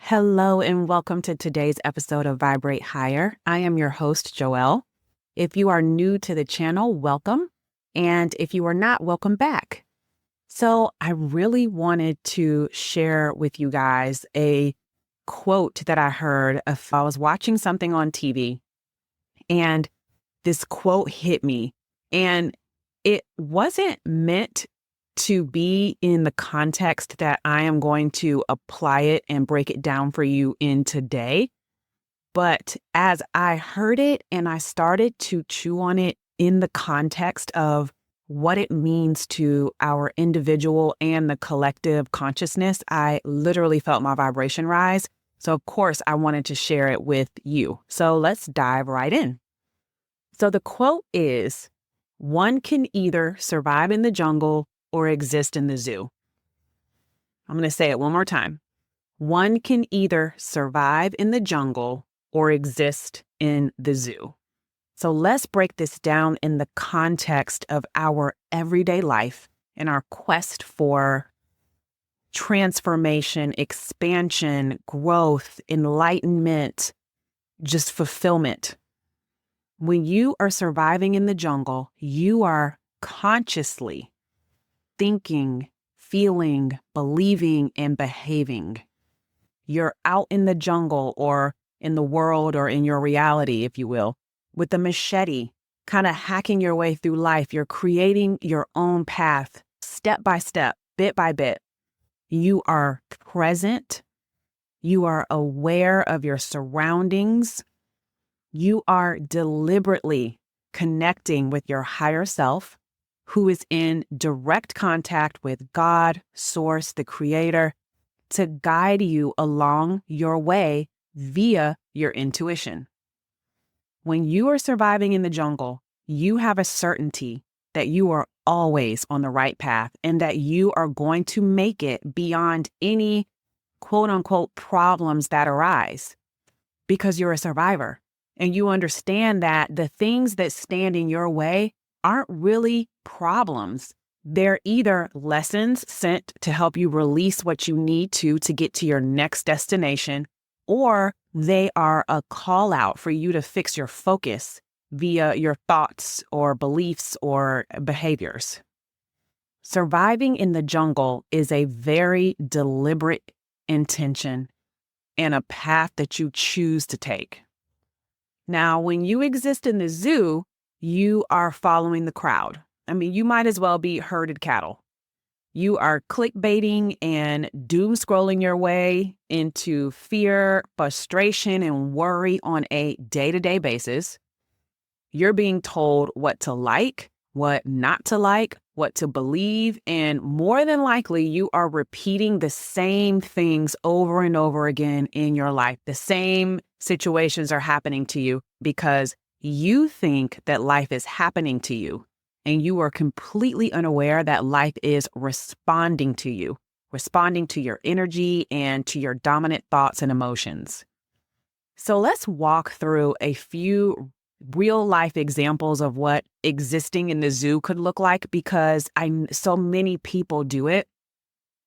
Hello and welcome to today's episode of Vibrate Higher. I am your host, Joelle. If you are new to the channel, welcome. And if you are not, welcome back. So I really wanted to share with you guys a quote that I heard. I was watching something on TV and this quote hit me. And it wasn't meant to be in the context that I am going to apply it and break it down for you in today. But as I heard it and I started to chew on it in the context of what it means to our individual and the collective consciousness, I literally felt my vibration rise. So of course, I wanted to share it with you. So let's dive right in. So the quote is, "One can either survive in the jungle or exist in the zoo." I'm going to say it one more time. One can either survive in the jungle or exist in the zoo. So let's break this down in the context of our everyday life and our quest for transformation, expansion, growth, enlightenment, just fulfillment. When you are surviving in the jungle, you are consciously thinking, feeling, believing, and behaving. You're out in the jungle or in the world or in your reality, if you will, with a machete, kind of hacking your way through life. You're creating your own path, step by step, bit by bit. You are present. You are aware of your surroundings. You are deliberately connecting with your higher self, who is in direct contact with God, Source, the Creator, to guide you along your way via your intuition. When you are surviving in the jungle, you have a certainty that you are always on the right path and that you are going to make it beyond any quote unquote problems that arise because you're a survivor and you understand that the things that stand in your way aren't really problems. They're either lessons sent to help you release what you need to get to your next destination, or they are a call out for you to fix your focus via your thoughts or beliefs or behaviors. Surviving in the jungle is a very deliberate intention and a path that you choose to take. Now, when you exist in the zoo, you are following the crowd. I mean, you might as well be herded cattle. You are clickbaiting and doom scrolling your way into fear, frustration, and worry on a day-to-day basis. You're being told what to like, what not to like, what to believe, and more than likely, you are repeating the same things over and over again in your life. The same situations are happening to you because you think that life is happening to you, and you are completely unaware that life is responding to you, responding to your energy and to your dominant thoughts and emotions. So let's walk through a few real life examples of what existing in the zoo could look like, because so many people do it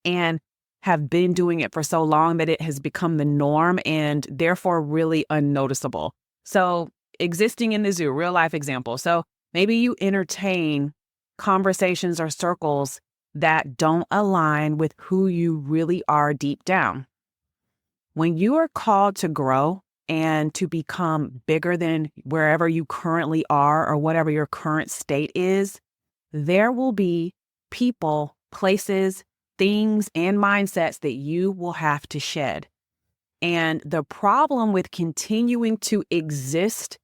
and have been doing it for so long that it has become the norm and therefore really unnoticeable. So existing in the zoo, real life example. So maybe you entertain conversations or circles that don't align with who you really are deep down. When you are called to grow and to become bigger than wherever you currently are or whatever your current state is, there will be people, places, things, and mindsets that you will have to shed. And the problem with continuing to exist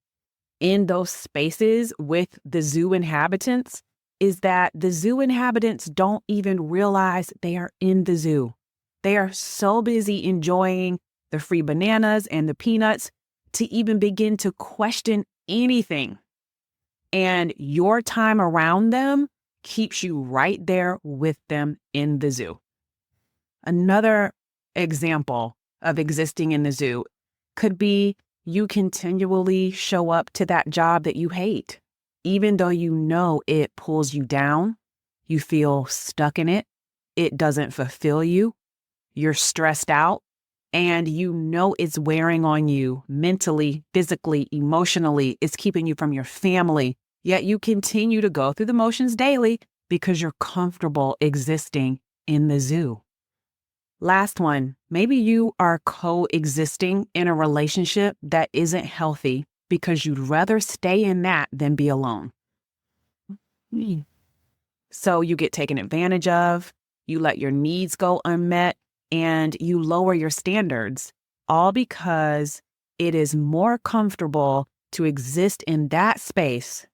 in those spaces with the zoo inhabitants is that the zoo inhabitants don't even realize they are in the zoo. They are so busy enjoying the free bananas and the peanuts to even begin to question anything. And your time around them keeps you right there with them in the zoo. Another example of existing in the zoo could be you continually show up to that job that you hate, even though you know it pulls you down, you feel stuck in it, it doesn't fulfill you, you're stressed out, and you know it's wearing on you mentally, physically, emotionally, it's keeping you from your family, yet you continue to go through the motions daily because you're comfortable existing in the zoo. Last one, maybe you are coexisting in a relationship that isn't healthy because you'd rather stay in that than be alone. So you get taken advantage of, you let your needs go unmet, and you lower your standards, all because it is more comfortable to exist in that space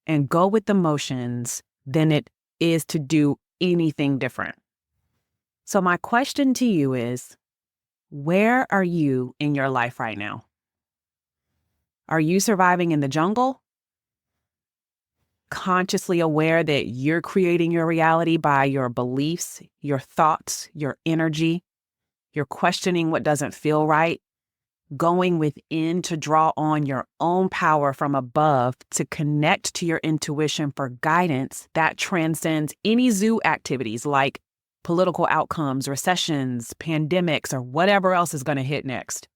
and go with the motions than it is to do anything different. So my question to you is, where are you in your life right now? Are you surviving in the jungle? Consciously aware that you're creating your reality by your beliefs, your thoughts, your energy. You're questioning what doesn't feel right, going within to draw on your own power from above to connect to your intuition for guidance that transcends any zoo activities like political outcomes, recessions, pandemics, or whatever else is going to hit next.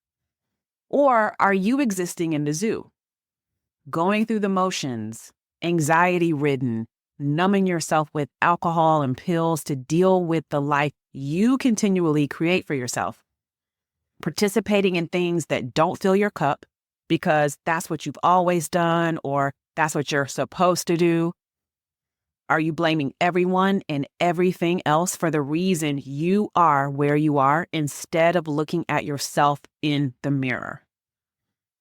Or are you existing in the zoo, going through the motions, anxiety-ridden, numbing yourself with alcohol and pills to deal with the life you continually create for yourself, participating in things that don't fill your cup because that's what you've always done or that's what you're supposed to do? Are you blaming everyone and everything else for the reason you are where you are instead of looking at yourself in the mirror?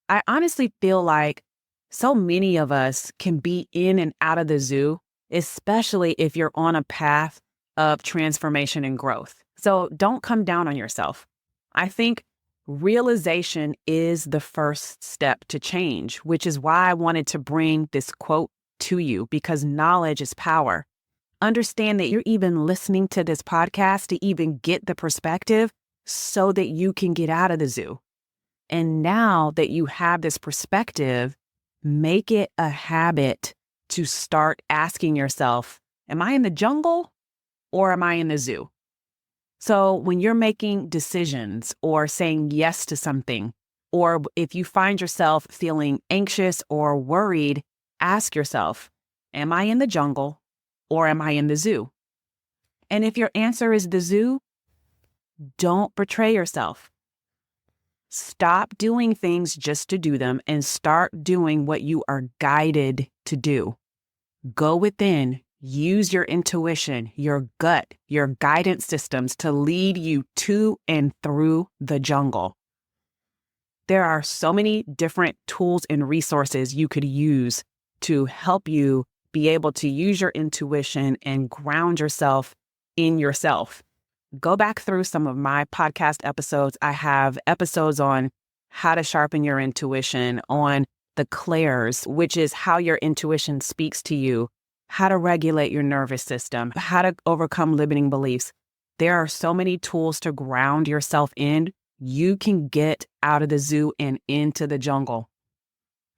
I honestly feel like so many of us can be in and out of the zoo, especially if you're on a path of transformation and growth. So don't come down on yourself. I think realization is the first step to change, which is why I wanted to bring this quote to you, because knowledge is power. Understand that you're even listening to this podcast to even get the perspective so that you can get out of the zoo. And now that you have this perspective, make it a habit to start asking yourself, am I in the jungle or am I in the zoo? So when you're making decisions or saying yes to something, or if you find yourself feeling anxious or worried, ask yourself, am I in the jungle or am I in the zoo? And if your answer is the zoo, don't betray yourself. Stop doing things just to do them and start doing what you are guided to do. Go within, use your intuition, your gut, your guidance systems to lead you to and through the jungle. There are so many different tools and resources you could use to help you be able to use your intuition and ground yourself in yourself. Go back through some of my podcast episodes. I have episodes on how to sharpen your intuition, on the clairs, which is how your intuition speaks to you, how to regulate your nervous system, how to overcome limiting beliefs. There are so many tools to ground yourself in. You can get out of the zoo and into the jungle.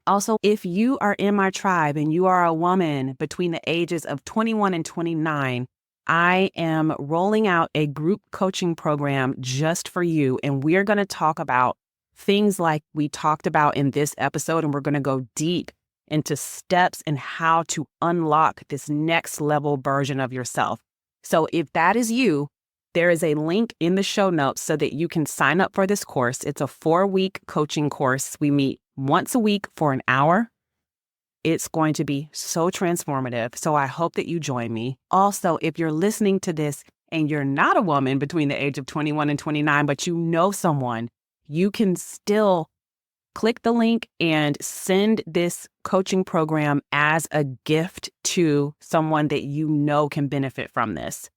Also, if you are in my tribe and you are a woman between the ages of 21 and 29, I am rolling out a group coaching program just for you. And we're going to talk about things like we talked about in this episode. And we're going to go deep into steps and how to unlock this next level version of yourself. So if that is you, there is a link in the show notes so that you can sign up for this course. It's a 4-week coaching course. We meet once a week for an hour. It's going to be so transformative. So I hope that you join me. Also, if you're listening to this and you're not a woman between the age of 21 and 29, but you know someone, you can still click the link and send this coaching program as a gift to someone that you know can benefit from this.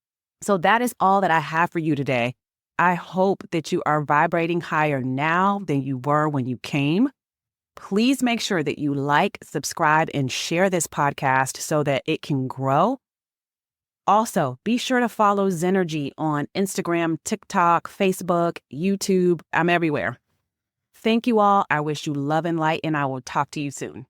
So that is all that I have for you today. I hope that you are vibrating higher now than you were when you came. Please make sure that you like, subscribe, and share this podcast so that it can grow. Also, be sure to follow Zenergy on Instagram, TikTok, Facebook, YouTube. I'm everywhere. Thank you all. I wish you love and light, and I will talk to you soon.